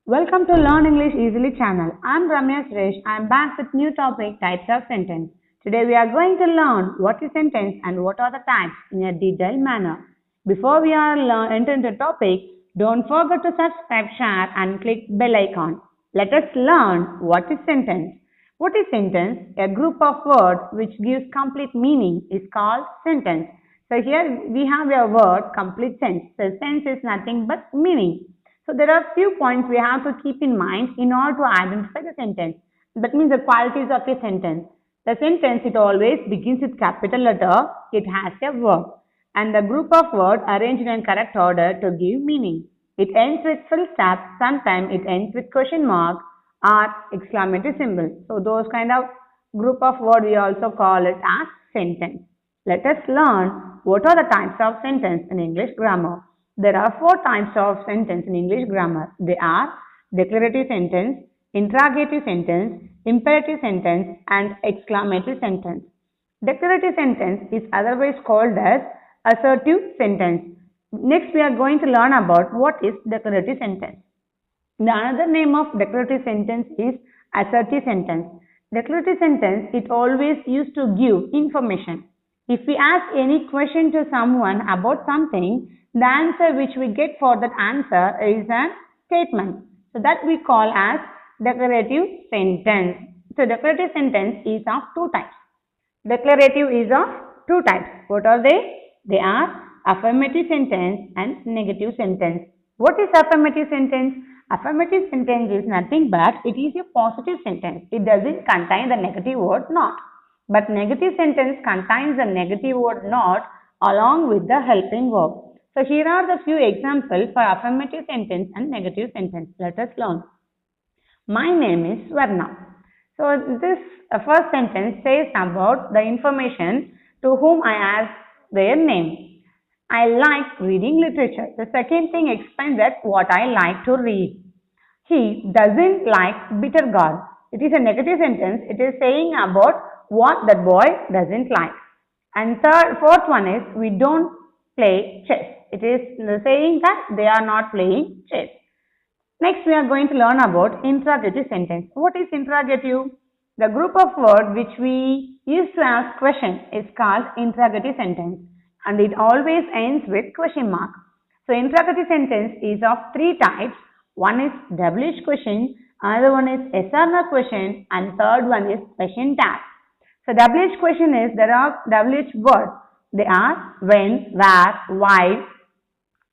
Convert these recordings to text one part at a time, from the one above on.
Welcome to Learn English Easily channel. I'm Ramya Suresh. I'm back with new topic, types of sentence. Today we are going to learn what is sentence and what are the types in a detailed manner. Before we enter into the topic, don't forget to subscribe, share and click bell icon. Let us learn what is sentence. What is sentence? A group of words which gives complete meaning is called sentence. So here we have a word complete sense. So sense is nothing but meaning. So there are few points we have to keep in mind in order to identify the sentence. That means the qualities of a sentence. The sentence, it always begins with capital letter. It has a verb and the group of words arranged in correct order to give meaning. It ends with full stop. Sometimes it ends with question mark or exclamatory symbol. So those kind of group of words we also call it as sentence. Let us learn what are the types of sentence in English grammar. There are four types of sentence in English grammar. They are declarative sentence, interrogative sentence, imperative sentence and exclamatory sentence. Declarative sentence is otherwise called as assertive sentence. Next we are going to learn about what is declarative sentence. The another name of declarative sentence is assertive sentence. Declarative sentence, it always used to give information. If we ask any question to someone about something, the answer which we get for that answer is a statement. So that we call as declarative sentence. So declarative sentence is of two types. Declarative is of two types. What are they? They are affirmative sentence and negative sentence. What is affirmative sentence? Affirmative sentence is nothing but it is a positive sentence. It doesn't contain the negative word not. But negative sentence contains the negative word not along with the helping verb. So here are the few examples for affirmative sentence and negative sentence. Let us learn. My name is Swarna. So this first sentence says about the information to whom I ask their name. I like reading literature. The second thing explains that what I like to read. He doesn't like bitter gourd. It is a negative sentence. It is saying about what that boy doesn't like. And fourth one is we don't play chess. It is saying that they are not playing chess. Next we are going to learn about interrogative sentence. What is interrogative? The group of words which we use to ask question is called interrogative sentence and it always ends with question mark. So interrogative sentence is of three types. One is WH question, another one is yes or no question and third one is question tag. So WH question is there are WH words. They are when, where, why,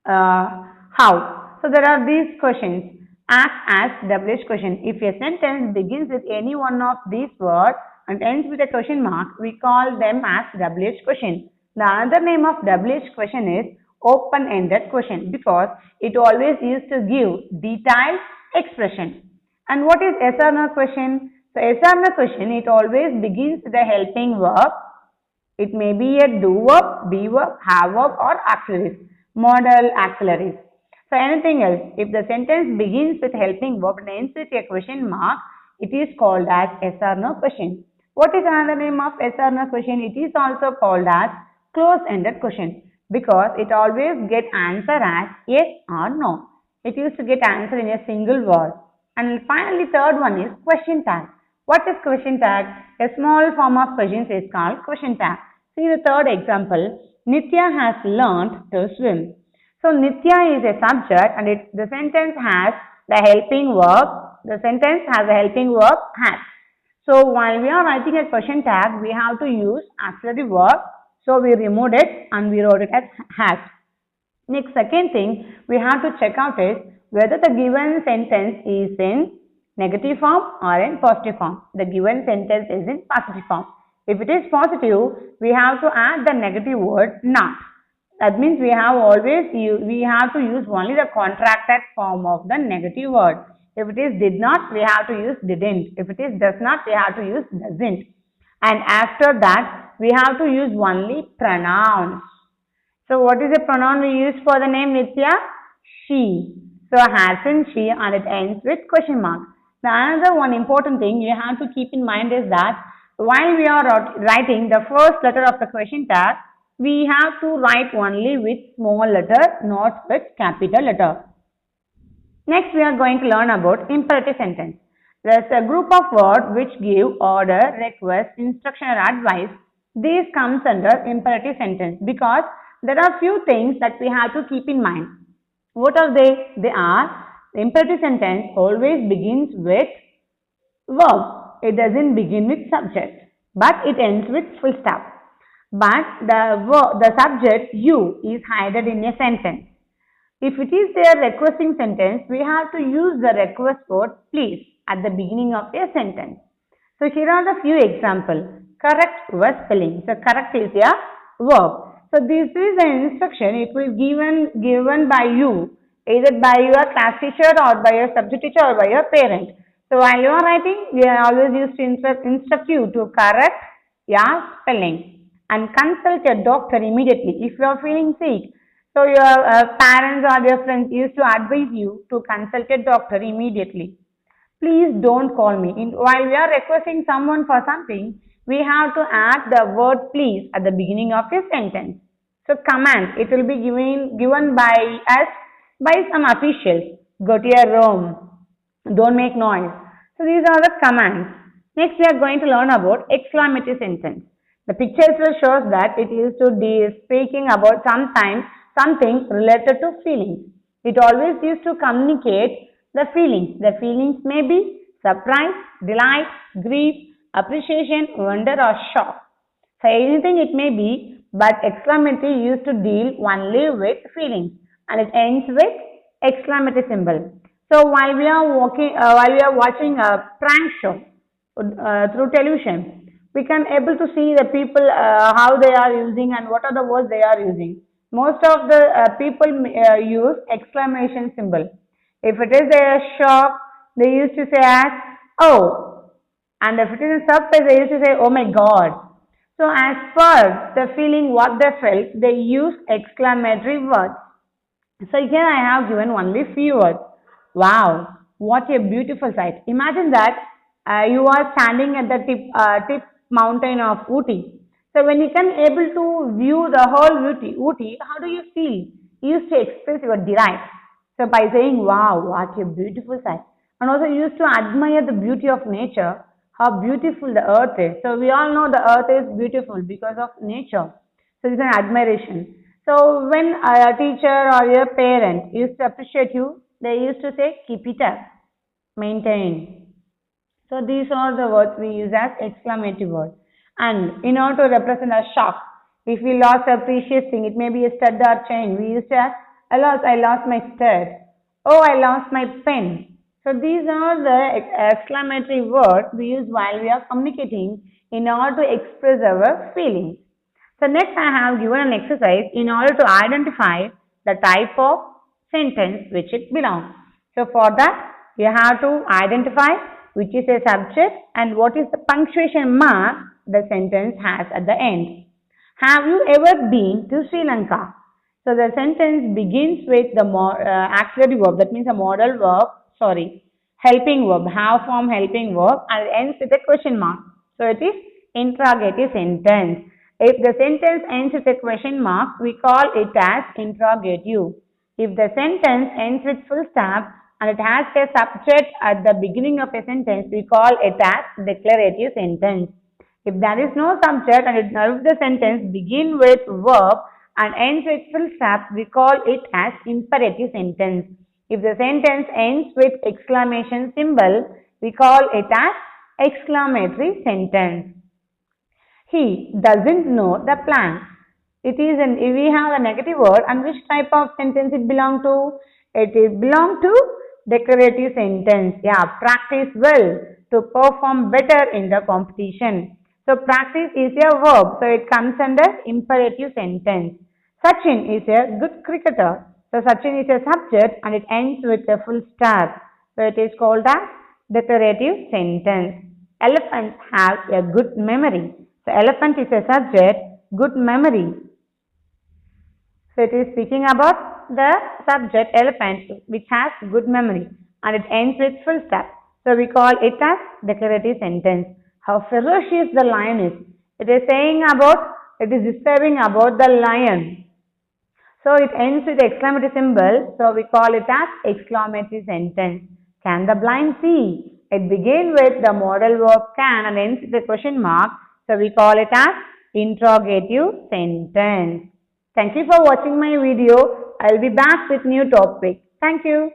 how. So there are these questions. Act as WH question. If a sentence begins with any one of these words and ends with a question mark, we call them as WH question. The other name of WH question is open-ended question because it always used to give detailed expression. And what is yes or no question? So yes or no question, it always begins with a helping verb. It may be a do verb, be verb, have verb or auxiliaries, modal auxiliaries. So anything else, if the sentence begins with helping verb and ends with a question mark, it is called as yes or no question. What is another name of yes or no question? It is also called as close-ended question because it always get answer as yes or no. It used to get answer in a single word. And finally third one is question tag. What is question tag? A small form of questions is called question tag. See the third example. Nitya has learnt to swim. So Nitya is a subject and the sentence has the helping verb. The sentence has a helping verb has. So while we are writing a question tag, we have to use auxiliary verb. So we removed it and we wrote it as has. Next second thing we have to check out is whether the given sentence is in negative form or in positive form. The given sentence is in positive form. If it is positive, we have to add the negative word not. That means we have to use only the contracted form of the negative word. If it is did not, we have to use didn't. If it is does not, we have to use doesn't. And after that, we have to use only pronouns. So what is the pronoun we use for the name Nitya? She. So has in she and it ends with question mark. The another one important thing you have to keep in mind is that while we are writing the first letter of the question tag, we have to write only with small letter, not with capital letter. Next, we are going to learn about imperative sentence. There's a group of words which give order, request, instruction or advice. This comes under imperative sentence because there are few things that we have to keep in mind. What are they? They are the imperative sentence always begins with verb. It doesn't begin with subject, but it ends with full stop. But the subject you is hidden in a sentence. If it is a requesting sentence, we have to use the request word please at the beginning of a sentence. So here are the few examples. Correct your spelling. So correct is a verb. So this is an instruction. It will given by you, either by your class teacher or by your subject teacher or by your parent. So while you are writing, we are always used to instruct you to correct your spelling and consult a doctor immediately if you are feeling sick. So your parents or your friends used to advise you to consult a doctor immediately. Please don't call me. While we are requesting someone for something, we have to add the word please at the beginning of a sentence. So command, it will be given by us by some officials. Go to your room. Don't make noise. So these are the commands. Next we are going to learn about exclamatory sentence. The picture will shows that it is to be speaking about something related to feelings. It always used to communicate the feelings. The feelings may be surprise, delight, grief, appreciation, wonder or shock. So anything it may be, but exclamatory used to deal only with feelings and it ends with exclamatory symbol. So while we are watching a prank show through television, we can able to see the people how they are using and what are the words they are using. Most of the people use exclamation symbol. If it is a shock, they used to say as oh, and if it is a surprise, they used to say oh my god. So as per the feeling what they felt, they use exclamatory words. So here I have given only few words. Wow, what a beautiful sight. Imagine that you are standing at the tip mountain of Ooty. So when you can able to view the whole Ooty, how do you feel? You used to express your delight. So by saying, wow, what a beautiful sight. And also you used to admire the beauty of nature, how beautiful the earth is. So we all know the earth is beautiful because of nature. So it's an admiration. So when a teacher or your parent used to appreciate you, they used to say, keep it up, maintain. So these are the words we use as exclamatory words. And in order to represent a shock, if we lost a precious thing, it may be a stud or chain, we use as, I lost my stud. Oh, I lost my pen. So these are the exclamatory words we use while we are communicating in order to express our feelings. So next I have given an exercise in order to identify the type of sentence which it belongs. So for that you have to identify which is a subject and what is the punctuation mark the sentence has at the end. Have you ever been to Sri Lanka? So the sentence begins with the auxiliary verb, that means a modal verb, helping verb, have form helping verb, and it ends with a question mark. So it is interrogative sentence. If the sentence ends with a question mark, we call it as interrogative. If the sentence ends with full stop and it has a subject at the beginning of a sentence, we call it as declarative sentence. If there is no subject and if the sentence begins with verb and ends with full stop, we call it as imperative sentence. If the sentence ends with exclamation symbol, we call it as exclamatory sentence. He doesn't know the plan. We have a negative word, and which type of sentence it belong to? It is belong to declarative sentence. Yeah, practice well to perform better in the competition. So practice is a verb, so it comes under imperative sentence. Sachin is a good cricketer. So Sachin is a subject and it ends with a full stop. So it is called as declarative sentence. Elephants have a good memory. So elephant is a subject, good memory. So it is speaking about the subject elephant which has good memory and it ends with full stop. So we call it as declarative sentence. How ferocious the lion is. It is describing about the lion. So it ends with exclamatory symbol, so we call it as exclamatory sentence. Can the blind see? It begins with the modal verb can and ends with a question mark, so we call it as interrogative sentence. Thank you for watching my video. I will be back with new topic. Thank you.